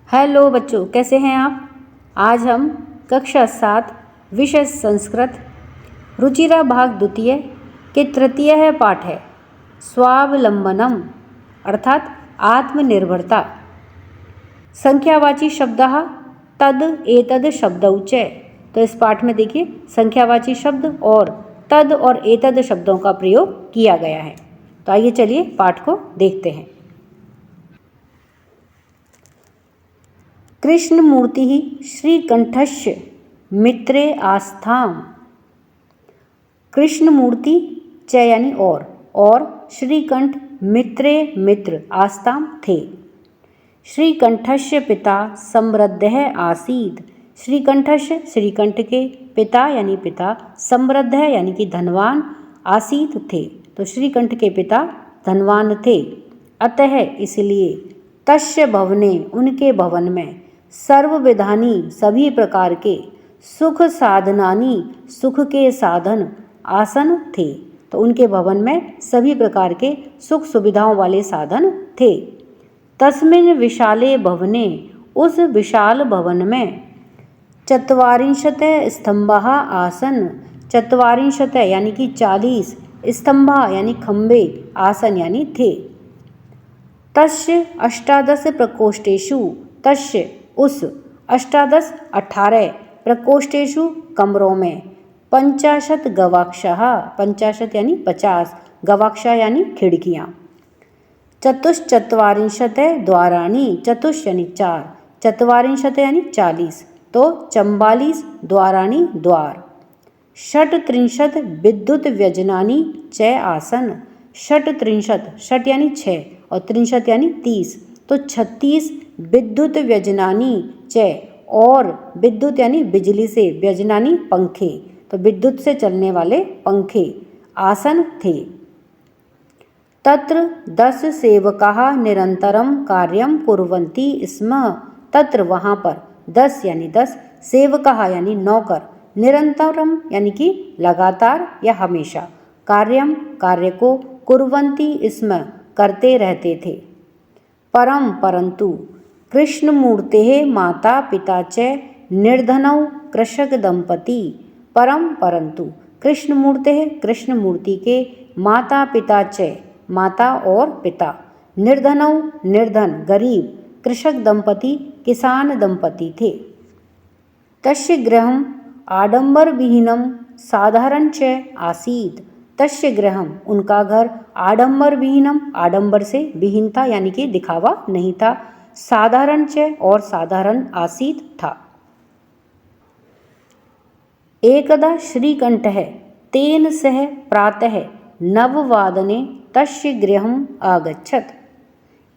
Hello बच्चों, कैसे हैं आप। आज हम कक्षा 7 विषय संस्कृत रुचिरा भाग द्वितीय के तृतीय पाठ है स्वावलंबनम अर्थात आत्मनिर्भरता। संख्यावाची शब्दः तद एतद शब्दौ च। तो इस पाठ में देखिए संख्यावाची शब्द और तद और एतद शब्दों का प्रयोग किया गया है। तो आइए चलिए पाठ को देखते हैं। कृष्णमूर्ति श्रीकंठस्य मित्रे आस्थाम। कृष्णमूर्ति च यानी और श्रीकंठ मित्रे मित्र आस्थाम थे। श्रीकंठस्य पिता समृद्धः आसीत्। श्रीकंठस्य श्रीकंठ के पिता यानी पिता समृद्ध यानी कि धनवान आसीत् थे। तो श्रीकंठ के पिता धनवान थे। अतः इसलिए तस्य भवने उनके भवन में सर्वविधानी सभी प्रकार के सुख साधनानी सुख के साधन आसन थे। तो उनके भवन में सभी प्रकार के सुख सुविधाओं वाले साधन थे। तस्मिन् विशाले भवने उस विशाल भवन में चत्वारिंशत् स्तंभः आसन। चत्वारिंशत् यानी कि 40 स्तंभः यानी खंबे आसन यानी थे। तस्य 18 प्रकोष्ठेषु तस्य उस 18 18 प्रकोष्ठेषु कमरों में 50 गवाक्षाः 50 यानी 50 गवाक्षा यानी खिड़कियाँ। चतुश्चत्वारिंशत् द्वाराणि चतुष यानी 4 चत्वारिंशत् यानी 40 तो 44 द्वाराणि द्वार। षट्त्रिंशत् विद्युत व्यजनानि च आसन। षट्त्रिंशत् षट यानी 6 और त्रिंशत् यानी 30 तो 36 विद्युत व्यजनानी च और विद्युत यानी बिजली से व्यजनानी पंखे तो विद्युत से चलने वाले पंखे आसन थे। तत्र 10 सेवकाः निरंतरं कार्यं कुर्वन्ति स्म। तत्र वहाँ पर 10 यानी 10 सेवकाः यानी नौकर निरंतरम यानी कि लगातार या हमेशा कार्यम कार्य को कुर्वन्ति स्म करते रहते थे। परंतु कृष्णमूर्तेः माता पिता च निर्धनौ कृषक दंपति। परंतु कृष्णमूर्तेः कृष्णमूर्ति के माता पिता च माता और पिता निर्धनौ निर्धन गरीब कृषक दंपति किसान दंपति थे। तस्य गृहम् आडंबरविहीनं साधारण च आसीत्। तस्य गृहम् उनका घर आडंबरविहीनम आडंबर से विहीन था यानी कि दिखावा नहीं था। साधारण च और साधारण आसीत् था। एकदा श्रीकंठः तेन सह प्रातः 9 तस्य गृहम् आगच्छत्।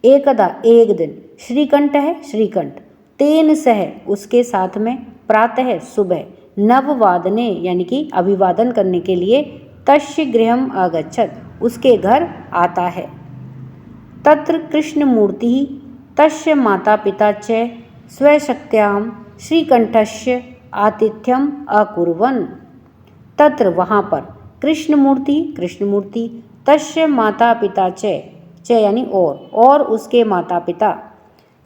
एकदा एक दिन श्रीकंठः श्रीकंठ तेन सह उसके साथ में प्रातः सुबह 9 यानी कि अभिवादन करने के लिए तस्य गृहम् आगच्छत् उसके घर आता है। तत्र कृष्णमूर्ति तस्य माता पिता च स्वशक्त्यां श्रीकंठस्य आतिथ्यम् अकुर्वन्। तत्र वहाँ पर कृष्णमूर्ति तस्य माता पिता च यानी और उसके माता पिता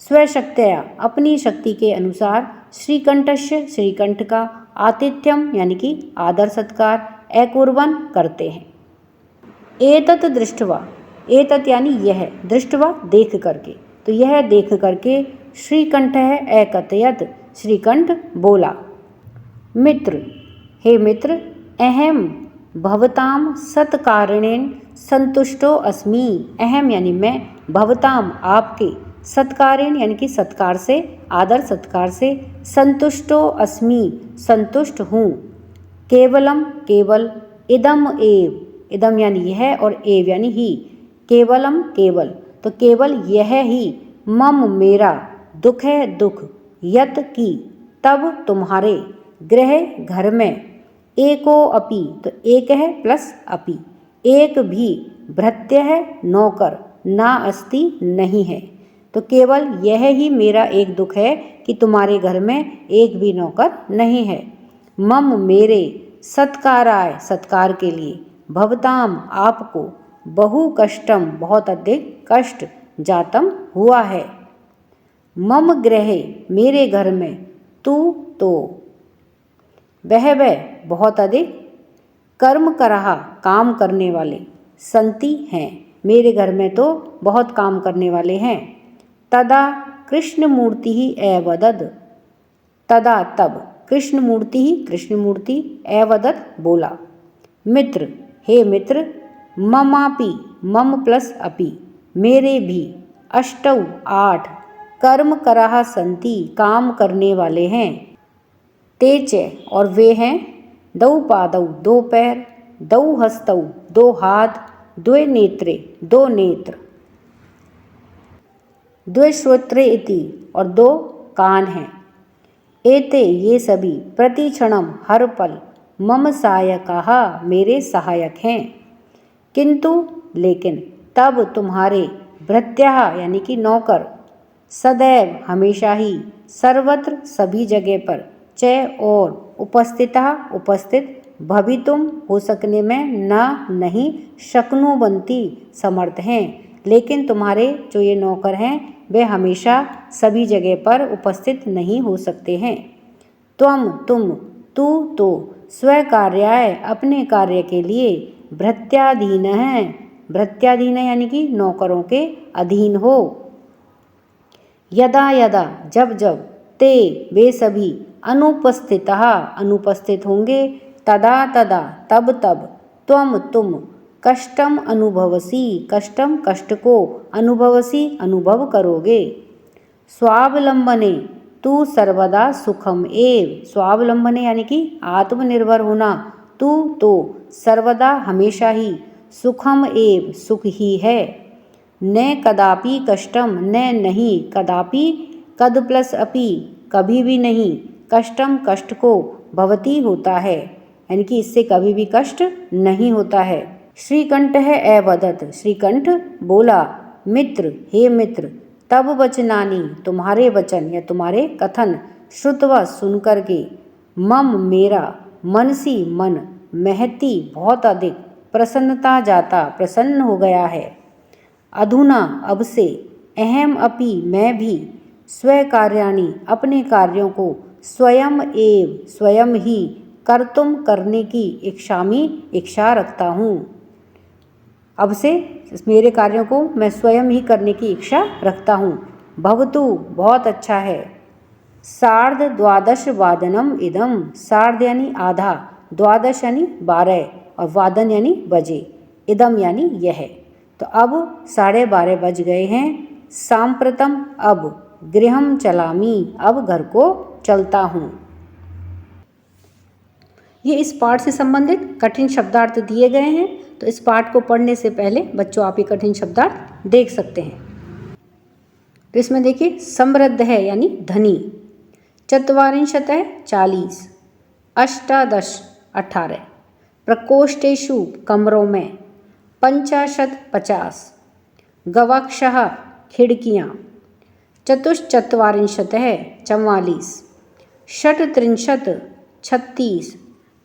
स्वशक्त्या अपनी शक्ति के अनुसार श्रीकंठस्य श्रीकंठ का आतिथ्यम यानी कि आदर सत्कार अकुर्वन् करते हैं। एतत् दृष्ट्वा एतत् यानी यह दृष्ट्वा देख करके तो यह देख करके श्रीकंठः अकथयत् श्रीकंठ बोला मित्र हे मित्र अहम भवतां सत्कारणेन संतुष्टो अस्मि। अहम यानी मैं भवताम आपके सत्कारेण यानी कि सत्कार से आदर सत्कार से संतुष्टो अस्मि संतुष्ट हूँ। केवलम केवल इदम यानी यह और एव यानी ही केवलम केवल तो केवल यह ही मम मेरा दुख है दुख यत की तब तुम्हारे गृह घर में एको अपि तो एक है प्लस अपि एक भी भृत्य है नौकर ना अस्ति नहीं है। तो केवल यह ही मेरा एक दुख है कि तुम्हारे घर में एक भी नौकर नहीं है। मम मेरे सत्काराय सत्कार के लिए भवताम आपको बहु कष्टम बहुत अधिक कष्ट जातम हुआ है। मम गृहे मेरे घर में, तू तो, वह बहुत अधिक, कर्म करहा काम करने वाले, संति हैं मेरे घर में तो बहुत काम करने वाले हैं। तदा कृष्णमूर्ति ही अवदद, तदा तब, कृष्णमूर्ति ही कृष्णमूर्ति अवदद बोला, मित्र हे मित्र, ममापि मम प्लस अपि मेरे भी, अष्टौ 8, कर्म करहा संति काम करने वाले हैं, तेच और वे हैं, दौ पादौ 2 पैर, दौ हस्तौ 2 हाथ, द्वे नेत्रे 2 नेत्र, द्वे श्रोत्रे इति और 2 कान हैं। एते ये सभी प्रतिक्षणम हर पल मम सहायकाः मेरे सहायक हैं। किंतु लेकिन तब तुम्हारे भृत्याः यानी कि नौकर, सदैव हमेशा ही, सर्वत्र सभी जगह पर, च और, उपस्थितः उपस्थित, भवितुम हो सकने में, न नहीं, शक्नुवन्ति समर्थ हैं। लेकिन तुम्हारे जो ये नौकर हैं वे हमेशा सभी जगह पर उपस्थित नहीं हो सकते हैं। त्वम तुम, तू तो, स्वकार्याय अपने कार्य के लिए, भृत्याधीन है, भृत्याधीन यानी कि नौकरों के अधीन हो। यदा यदा जब जब, ते वे सभी, अनुपस्थितः अनुपस्थित होंगे, तदा तदा तब तब, त्वम तुम, कष्टम अनुभवसी कष्टम कष्ट को, अनुभवसी अनुभव करोगे। स्वावलंबने तू सर्वदा सुखम एव, स्वावलंबने यानी कि आत्मनिर्भर होना, तू तो सर्वदा हमेशा ही, सुखम एव सुख ही है। न कदापि कष्टम, न नहीं, कदापि कद प्लस अपि कभी भी नहीं, कष्टम कष्ट को, भवती होता है यानी कि इससे कभी भी कष्ट नहीं होता है। श्रीकंठ है अवदत, श्रीकंठ बोला, मित्र हे मित्र, तब वचनानि तुम्हारे वचन या तुम्हारे कथन, श्रुतवा सुनकर के, मम मेरा, मनसी मन, महती बहुत अधिक, प्रसन्नता जाता प्रसन्न हो गया है। अधुना अब से, अहम अपि मैं भी, स्वकार्याणि अपने कार्यों को, स्वयं एव स्वयं ही, कर्तुम करने की, इच्छामि इच्छा रखता हूँ। अब से मेरे कार्यों को मैं स्वयं ही करने की इच्छा रखता हूँ। भवतु बहुत अच्छा है। सार्ध द्वादश वादनम इदम, सार्ध यानी आधा, द्वादश यानी 12 और वादन यानी बजे, इदम यानी यह। तो अब 12:30 बज गए हैं। सांप्रतम अब, गृहम चलामी अब घर को चलता हूँ। ये इस पाठ से संबंधित कठिन शब्दार्थ दिए गए हैं, तो इस पाठ को पढ़ने से पहले बच्चों आप ये कठिन शब्दार्थ देख सकते हैं। तो इसमें देखिए, समृद्ध है यानी धनी, चत्वारिंशत् है 40, अष्टादश 18, प्रकोष्ठेषु कमरों में, पंचाशत् 50, गवाक्षः खिड़कियाँ, चतुश्चत्वारिंशत् है 44, षट्त्रिंशत् 36,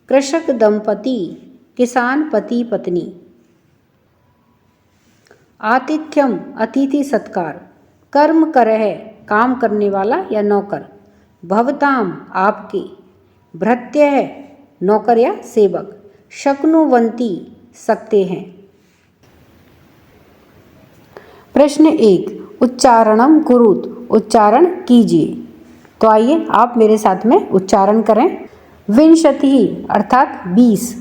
कृषक दंपति किसान पति पत्नी, आतिथ्यम अतिथि सत्कार, कर्म करह काम करने वाला या नौकर, भवताम आपके, भृत्यः नौकर या सेवक, शक्नुवन्ति सकते हैं। प्रश्न 1, उच्चारणम कुरुत, उच्चारण कीजिए। तो आइए आप मेरे साथ में उच्चारण करें। विंशति अर्थात 20,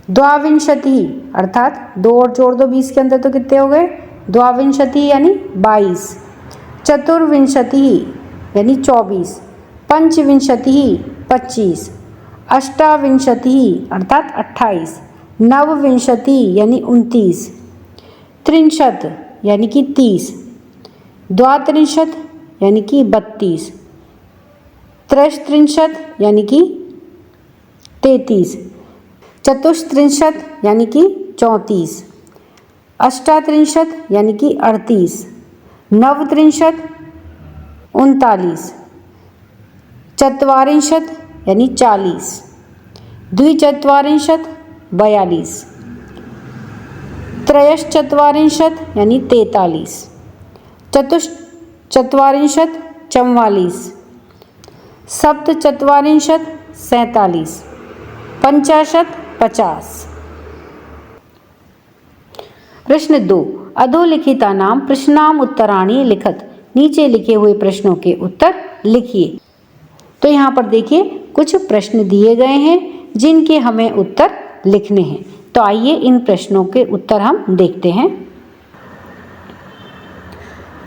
द्वाविंशति अर्थात 2 और जोड़ दो 20 के अंदर तो कितने हो गए, द्वाविंशति यानी 22, चतुर्विंशति यानी 24, पंचविंशति 25, अष्टाविंशति अर्थात 28, नवविंशति यानी 29, त्रिंशत् यानी कि 30, द्वात्रिंशत् यानी कि 32, त्रयस्त्रिंशत् यानी कि 33, चतुस्त्रिंशत् यानी कि 34, अष्टात्रिंशत् यानी कि 38, नवत्रिंशत् 39, चत्वारिंशत् यानी 40, द्विचत्वारिंशत् 42, त्रयश्चत्वारिंशत् यानी 43, चत्वारिंशत् 44, सप्तचत्वारिंशत् 47, पंचाशत् 50। प्रश्न 2, अधोलिखितानां प्रश्नाम उत्तराणि लिखत। नीचे लिखे हुए प्रश्नों के उत्तर लिखिए। तो यहाँ पर देखिए कुछ प्रश्न दिए गए हैं जिनके हमें उत्तर लिखने हैं। तो आइए इन प्रश्नों के उत्तर हम देखते हैं।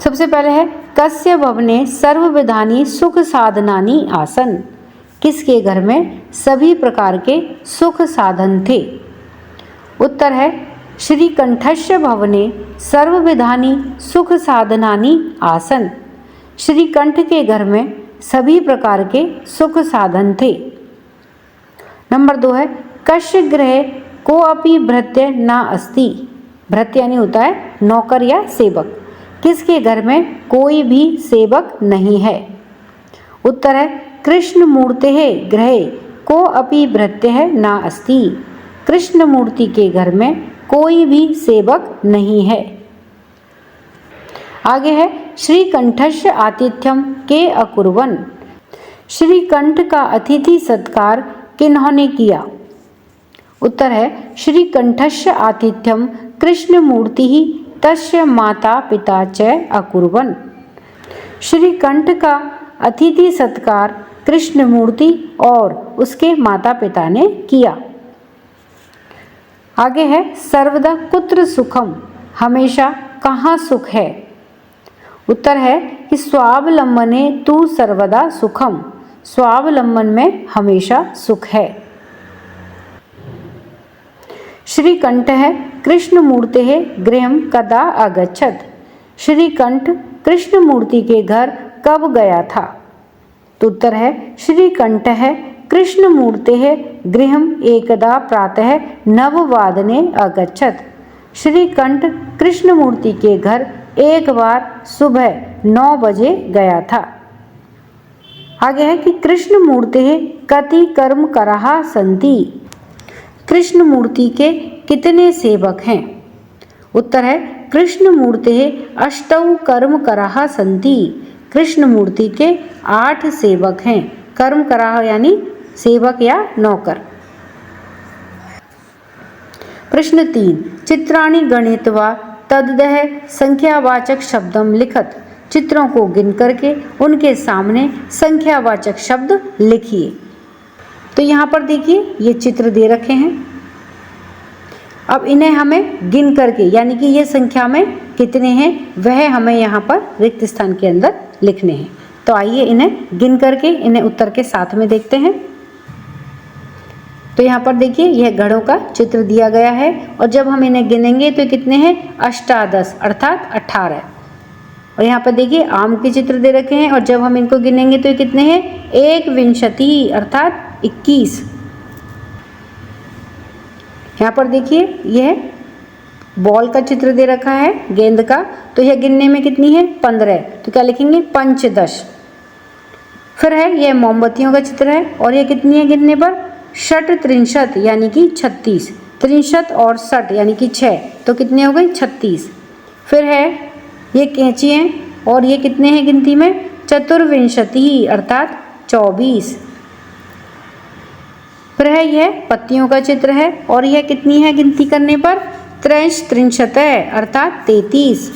सबसे पहले है कस्य भवने सर्वविधानि सुख साधनानि आसन। किसके घर में सभी प्रकार के सुख साधन थे। उत्तर है श्रीकंठस्य भवने सर्वविधानि सुख साधनानि आसन। श्रीकंठ के घर में सभी प्रकार के सुख साधन थे। नंबर 2 है कस्य गृहे कोऽपि भृत्य न अस्ति। भृत्य यानी होता है नौकर या सेवक। किसके घर में कोई भी सेवक नहीं है। उत्तर है कृष्ण मूर्तेः गृहे कोऽपि भृत्यः न अस्ति। कृष्ण मूर्ति के घर में कोई भी सेवक नहीं है। आगे है श्रीकंठस्य आतिथ्यम के अकुर्वन्। श्रीकंठ का अतिथि सत्कार किन्होंने किया। उत्तर है श्रीकंठस्य आतिथ्यम कृष्णमूर्ति ही तस्य माता पिता च अकुर्वन्। श्रीकंठ का अतिथि सत्कार कृष्णमूर्ति और उसके माता पिता ने किया। आगे है सर्वदा कुत्र सुखम। हमेशा कहाँ सुख है। उत्तर है कि स्वावलंबने तु सर्वदा सुखम। स्वावलंबन में हमेशा सुख है। श्रीकंठः कृष्णमूर्तेः गृहं कदा अगच्छत्। श्रीकंठ कृष्णमूर्ति के घर कब गया था। तो उत्तर है श्रीकंठः कृष्णमूर्तेः गृहं एकदा प्रातः 9 वादने अगच्छत्। श्रीकंठ कृष्णमूर्ति के घर एक बार सुबह 9 बजे गया था। आगे है कि कृष्णमूर्तेः कति कर्मकराः सन्ति। कृष्णमूर्ति के कितने सेवक हैं। उत्तर है कृष्णमूर्तेः 8 कर्मकराः सन्ति। कृष्णमूर्ति के 8 सेवक हैं। कर्मकराः यानी सेवक या नौकर। प्रश्न 3, चित्राणि गणित्वा तद्दः संख्यावाचक शब्दम लिखत। चित्रों को गिन करके उनके सामने संख्यावाचक शब्द लिखिए। तो यहाँ पर देखिए ये चित्र दे रखे हैं। अब इन्हें हमें गिन करके यानी कि ये संख्या में कितने हैं वह हमें यहाँ पर रिक्त स्थान के अंदर लिखने हैं। तो आइए इन्हें गिन करके इन्हें उत्तर के साथ में देखते हैं। तो यहाँ पर देखिए यह घड़ों का चित्र दिया गया है और जब हम इन्हें गिनेंगे तो कितने हैं 18 अर्थात 18। और यहाँ पर देखिए आम के चित्र दे रखे हैं और जब हम इनको गिनेंगे तो कितने हैं 21 अर्थात 21। यहाँ पर देखिए यह बॉल का चित्र दे रखा है गेंद का। तो यह गिनने में कितनी है 15। तो क्या लिखेंगे 5-10। फिर है यह मोमबत्तियों का चित्र है और यह कितनी है गिनने पर 6-63 यानी कि 36। 63 और 60 यानी कि 6 तो कितने हो गए 36। फिर है ये कैंची हैं और ये कितने हैं गिनती में 24 अर्थात 24। फिर है यह पत्तियों का चित्र है और यह कितनी है गिनती करने पर 33 अर्थात 33।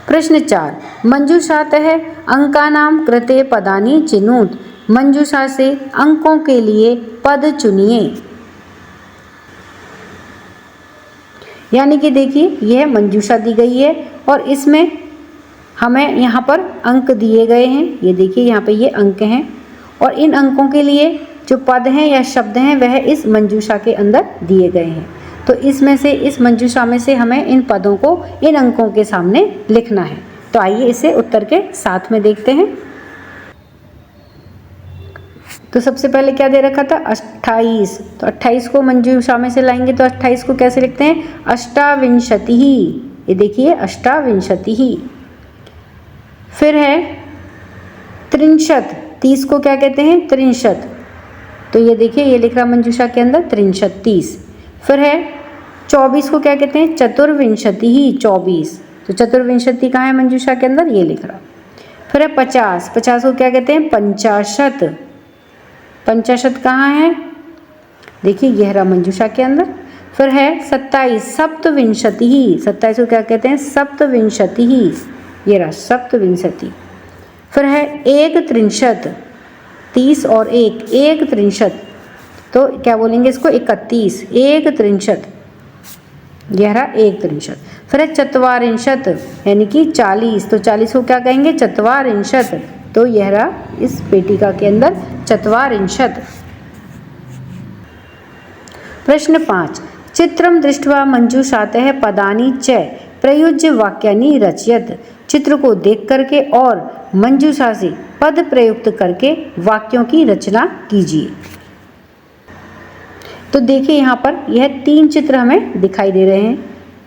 प्रश्न 4, मंजूषातः अंकानां कृते पदानि चिनुत। मंजूषा से अंकों के लिए पद चुनिए। यानी कि देखिए यह मंजूषा दी गई है और इसमें हमें यहाँ पर अंक दिए गए हैं। ये देखिए यहाँ पे ये अंक हैं और इन अंकों के लिए जो पद हैं या शब्द हैं वह इस मंजूषा के अंदर दिए गए हैं। तो इसमें से इस मंजूषा में से हमें इन पदों को इन अंकों के सामने लिखना है। तो आइए इसे उत्तर के साथ में देखते हैं। तो सबसे पहले क्या दे रखा था 28। तो 28 को मंजूषा में से लाएंगे तो 28 को कैसे लिखते हैं 28। ये देखिए 28। फिर है 63। 30 को क्या कहते हैं 63। तो ये देखिए ये लिख रहा मंजूषा के अंदर 63 30। फिर है 24 को क्या कहते हैं 24। तो चतुर्विंशति कहाँ है मंजूषा के अंदर, ये लिख रहा। फिर है 50, 50 को क्या कहते हैं, पंचाशत। पंचाशत कहाँ है, देखिए यह रहा मंजूषा के अंदर। फिर है 27, सप्तविंशति ही, 27 को क्या कहते हैं, सप्तविंशति ही, ये रहा सप्तविंशति। फिर है 31, 30 और 1, 31, तो क्या बोलेंगे इसको, 31, 31, यह रहा 31। फिर है चत्वारिंशत यानी कि 40, तो 40 को क्या कहेंगे, चत्वारिंशत, तो यह रहा इस पेटिका के अंदर चत्वारिंशत। प्रश्न 5, चित्रम दृष्ट्वा मंजूषातः पदानि च प्रयुज्य वाक्यानि रचयत। चित्र को देख करके और मंजूषा से पद प्रयुक्त करके वाक्यों की रचना कीजिए। तो देखिए यहाँ पर यह 3 चित्र हमें दिखाई दे रहे हैं,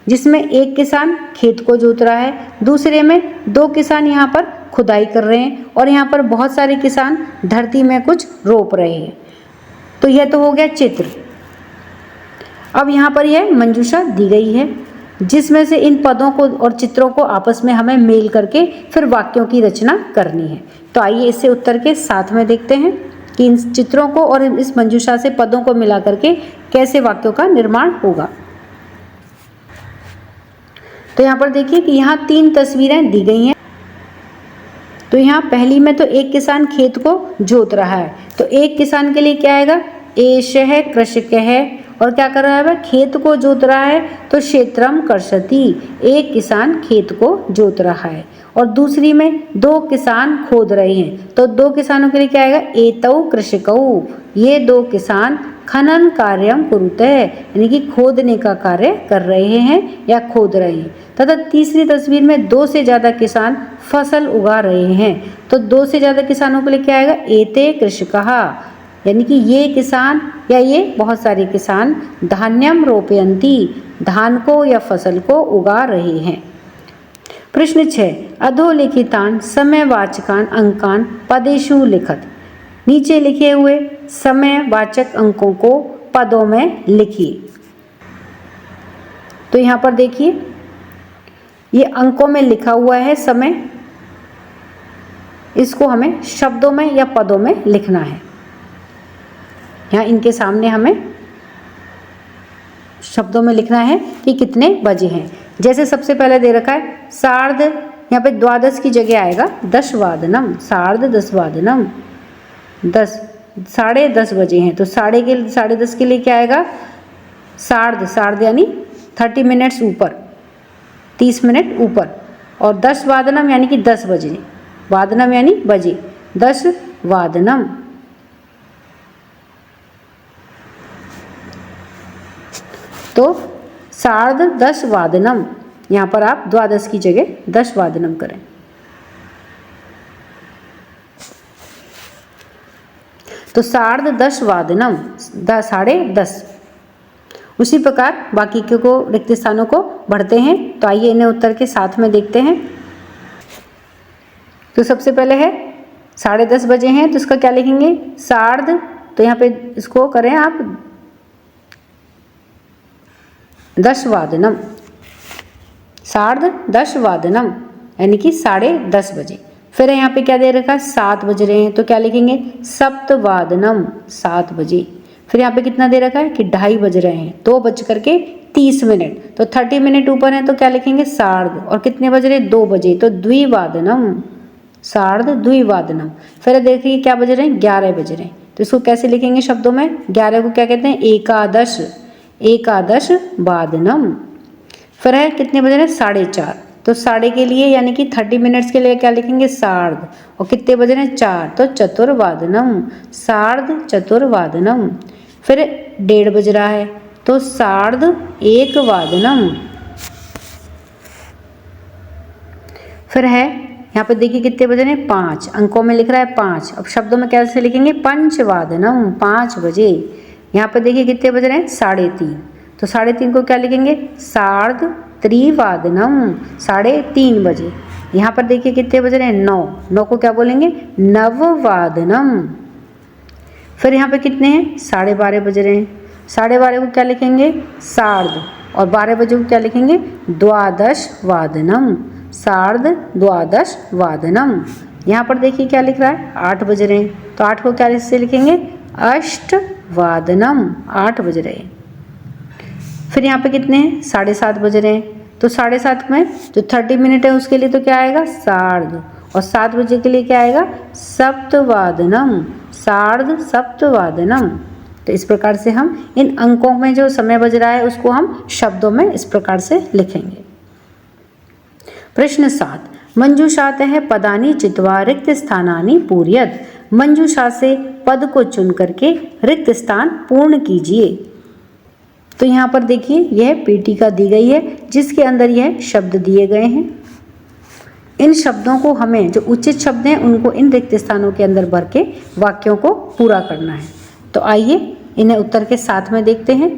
जिसमें एक किसान खेत को जोत रहा है, दूसरे में 2 किसान यहाँ पर खुदाई कर रहे हैं और यहाँ पर बहुत सारे किसान धरती में कुछ रोप रहे हैं। तो यह तो हो गया चित्र। अब यहाँ पर यह मंजूषा दी गई है, जिसमें से इन पदों को और चित्रों को आपस में हमें मेल करके फिर वाक्यों की रचना करनी है। तो आइए इसे उत्तर के साथ में देखते हैं कि इन चित्रों को और इस मंजूषा से पदों को मिला करके कैसे वाक्यों का निर्माण होगा। तो यहाँ पर देखिए कि यहाँ 3 तस्वीरें दी गई हैं। तो यहाँ पहली में तो एक किसान खेत को जोत रहा है, तो एक किसान के लिए क्या आएगा, एषः कृषकः, और क्या कर रहा है वह, खेत को जोत रहा है, तो क्षेत्रम कर्षति, एक किसान खेत को जोत रहा है। और दूसरी में 2 किसान खोद रहे हैं, तो 2 किसानों के लिए क्या आएगा, एतौ कृषकौ, ये 2 किसान खनन कार्यम कुरुते, यानी कि खोदने का कार्य कर रहे हैं या खोद रहे हैं। तथा तीसरी तस्वीर में 2 से ज़्यादा किसान फसल उगा रहे हैं, तो 2 से ज़्यादा किसानों के लिए क्या आएगा, एते कृषकः, यानी कि ये किसान या ये बहुत सारे किसान धान्यम रोपयन्ति, धान को या फसल को उगा रहे हैं। प्रश्न 6, अधोलिखितान समयवाचकान अंकान पदेषु लिखत। नीचे लिखे हुए समयवाचक अंकों को पदों में लिखिए। तो यहाँ पर देखिए ये अंकों में लिखा हुआ है समय, इसको हमें शब्दों में या पदों में लिखना है। यहाँ इनके सामने हमें शब्दों में लिखना है कि कितने बजे हैं। जैसे सबसे पहले दे रखा है सार्ध, यहाँ पे 12 की जगह आएगा 10 वादनम, सार्ध 10 वादनम, 10 साढ़े 10 बजे हैं, तो साढ़े 10 के लिए क्या आएगा, सार्ध, सार्ध यानी 30 मिनट्स ऊपर, 30 मिनट ऊपर, और 10 वादनम यानी कि 10 बजे, वादनम यानी बजे, 10 वादनम। तो सार्ध 10 वादनम, यहाँ पर आप 12 की जगह 10 वादनम करें। तो सार्ध 10 वादनम, 10:30। उसी प्रकार बाकी के को रिक्त स्थानों को बढ़ते हैं। तो आइए इन्हें उत्तर के साथ में देखते हैं। तो सबसे पहले है 10:30 बजे हैं, तो इसका क्या लिखेंगे, सार्ध, तो यहाँ पे इसको करें आप 10 वादनम, सार्ध 10 वादनम यानी कि 10:30 बजे। फिर यहाँ पे क्या दे रखा है, 7 बज रहे हैं, तो क्या लिखेंगे, सप्तवादनम, 7 बजे। फिर यहाँ पे कितना दे रखा है कि 2:30 बज रहे हैं, 2:30, तो 30 मिनट ऊपर है, तो क्या लिखेंगे, सार्ध, और कितने बज रहे, 2 बजे, तो द्विवादनम, सार्ध द्विवादनम। फिर देखिए क्या बज रहे हैं, 11 बज रहे हैं, तो इसको कैसे लिखेंगे शब्दों में, 11 को क्या कहते हैं, एकादश, एकादश वादनम। फिर है कितने बज रहे हैं, 4:30, तो साढ़े के लिए यानी कि 30 मिनट्स के लिए क्या लिखेंगे, सार्ध, और कितने बज रहे हैं, 4, तो चतुर्वादनम, सार्ध चतुर्वादनम। फिर 1:30 बज रहा है, तो सार्ध 1 वादनम। फिर है यहाँ पे देखिए कितने बज रहे हैं, 5, अंकों में लिख रहा है 5। अब शब्दों में कैसे लिखेंगे, पंचवादनम, 5 बजे। यहाँ पे देखिए कितने बज रहे हैं, 3:30, तो 3:30 को क्या लिखेंगे, सार्ध त्रिवादनम, 3:30 बजे। यहाँ पर देखिए कितने बज रहे हैं, 9 को क्या बोलेंगे, नववादनम। फिर यहाँ पे कितने हैं, 12:30 बज रहे हैं, 12:30 को क्या लिखेंगे, सार्ध, और 12 बजे को क्या लिखेंगे? द्वादश वादनम, सार्ध द्वादश वादनम। यहाँ पर देखिए क्या लिख रहा है, 8 बज रहे हैं, तो 8 को क्या से लिखेंगे? अष्ट वादनम, 8 बज रहे हैं। फिर यहाँ पे कितने हैं? 7:30 बज रहे हैं, तो 7:30 में जो 30 मिनट है उसके लिए तो क्या आएगा? सार्ध, और 7 बजे के लिए क्या आएगा? सप्तवादनम, सार्ध सप्तवादनम। तो इस प्रकार से हम इन अंकों में जो समय बज रहा है उसको हम शब्दों में इस प्रकार से लिखेंगे। प्रश्न 7, मंजूषातः पदानि चित्वा रिक्त स्थानानि पूरयत। मंजूषा से पद को चुन करके रिक्त स्थान पूर्ण कीजिए। तो यहाँ पर देखिए यह पीठिका दी गई है जिसके अंदर यह शब्द दिए गए हैं। इन शब्दों को हमें जो उचित शब्द हैं उनको इन रिक्त स्थानों के अंदर भर के वाक्यों को पूरा करना है। तो आइए इन्हें उत्तर के साथ में देखते हैं।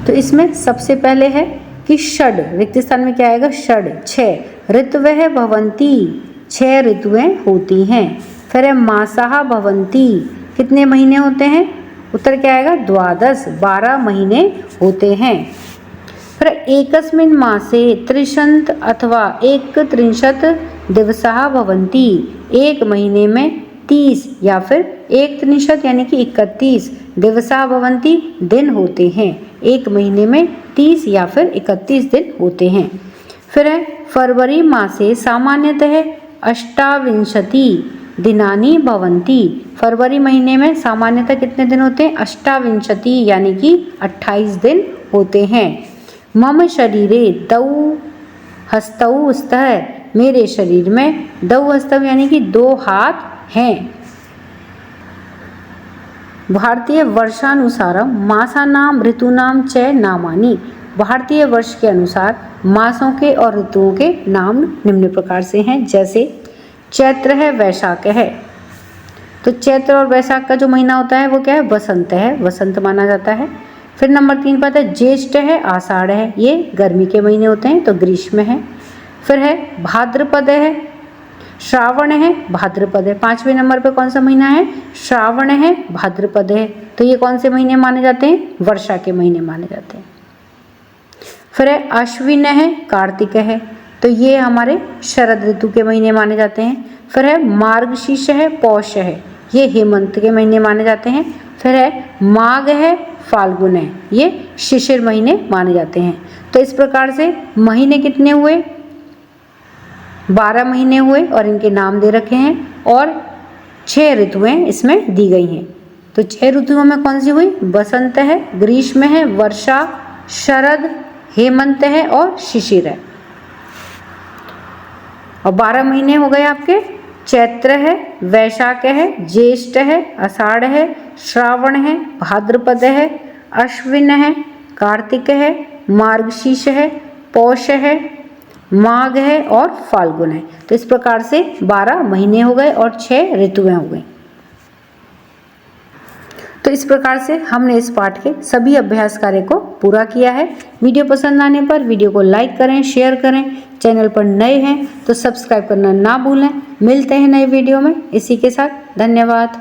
तो इसमें सबसे पहले है कि षड, रिक्त स्थान में क्या आएगा? षड। 6 ऋतवः भवन्ति, 6 ऋतुएं होती हैं। फिर है मासाः भवन्ति, कितने महीने होते हैं? उत्तर क्या आएगा? द्वादश, 12 महीने होते हैं। फिर एकस्मिन् मासे त्रिशत अथवा एकत्रिंशत् दिवसाः भवन्ति, एक महीने में 30 या फिर एकत्रिंशत् यानी कि 31 दिवसाः भवन्ति, दिन होते हैं। एक महीने में 30 या फिर 31 दिन होते हैं। फिर है फरवरी मासे सामान्यतः 28 दिनानि भवन्ति, फरवरी महीने में सामान्यतः कितने दिन होते हैं? 28 यानी कि 28 दिन होते हैं। मम शरीरे दौ हस्तौ स्तः, मेरे शरीर में दौ हस्तौ यानी कि 2 हाथ हैं। भारतीय वर्षानुसारम मासानाम ऋतूनाम च नामानि, भारतीय वर्ष के अनुसार मासों के और ऋतुओं के नाम निम्न प्रकार से हैं, जैसे चैत्र है, वैशाख है। तो चैत्र और वैशाख का जो महीना होता है वो क्या है? वसंत है, वसंत माना जाता है। फिर नंबर 3 पर है ज्येष्ठ है, आषाढ़ है, ये गर्मी के महीने होते हैं तो ग्रीष्म है। फिर है भाद्रपद है, श्रावण है, भाद्रपद है। 5वें नंबर पे कौन सा महीना है? श्रावण है, भाद्रपद है। तो ये कौन से महीने माने जाते हैं? वर्षा के महीने माने जाते हैं। फिर है अश्विन है, कार्तिक है, तो ये हमारे शरद ऋतु के महीने माने जाते हैं। फिर है मार्गशीर्ष है, पौष है, ये हेमंत के महीने माने जाते हैं। फिर है माघ है, फाल्गुन है, ये शिशिर महीने माने जाते हैं। तो इस प्रकार से महीने कितने हुए? 12 महीने हुए और इनके नाम दे रखे हैं, और 6 ऋतुएं इसमें दी गई हैं। तो 6 ऋतुओं में कौन सी हुई? बसंत है, ग्रीष्म है, वर्षा, शरद, हेमंत है और शिशिर है। और 12 महीने हो गए आपके, चैत्र है, वैशाख है, ज्येष्ठ है, आषाढ़ है, श्रावण है, भाद्रपद है, अश्विन है, कार्तिक है, मार्गशीर्ष है, पौष है, माघ है और फाल्गुन है। तो इस प्रकार से 12 महीने हो गए और 6 ऋतुएं हो गई। तो इस प्रकार से हमने इस पाठ के सभी अभ्यास कार्य को पूरा किया है। वीडियो पसंद आने पर वीडियो को लाइक करें, शेयर करें। चैनल पर नए हैं तो सब्सक्राइब करना ना भूलें। मिलते हैं नए वीडियो में। इसी के साथ धन्यवाद।